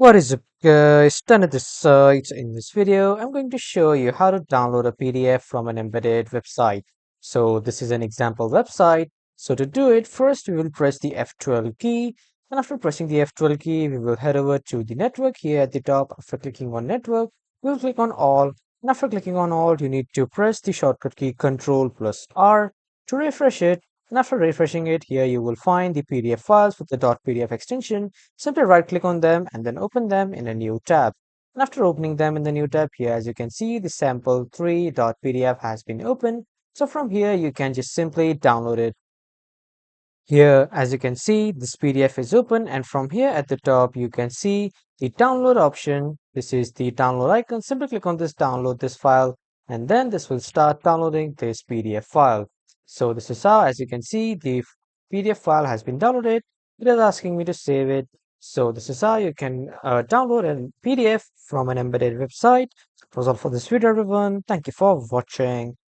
What is up guys, Done at this site. In this video, I'm going to show you how to download a PDF from an embedded website. So this is an example website. So to do it, first we will press the F12 key. And after pressing the F12 key, we will head over to the network here at the top. After clicking on network, we'll click on all. And after clicking on all, you need to press the shortcut key Ctrl plus R to refresh it. And after refreshing it, here you will find the PDF files with the .pdf extension. Simply right click on them and then open them in a new tab. And after opening them in the new tab here, as you can see, the sample3.pdf has been opened. So from here, you can just simply download it. Here, as you can see, this PDF is open, and from here at the top, you can see the download option. This is the download icon. Simply click on this, download this file, and then this will start downloading this PDF file. So this is how, as you can see, the PDF file has been downloaded. It is asking me to save it. So this is how you can download a PDF from an embedded website. That was all for this video, everyone. Thank you for watching.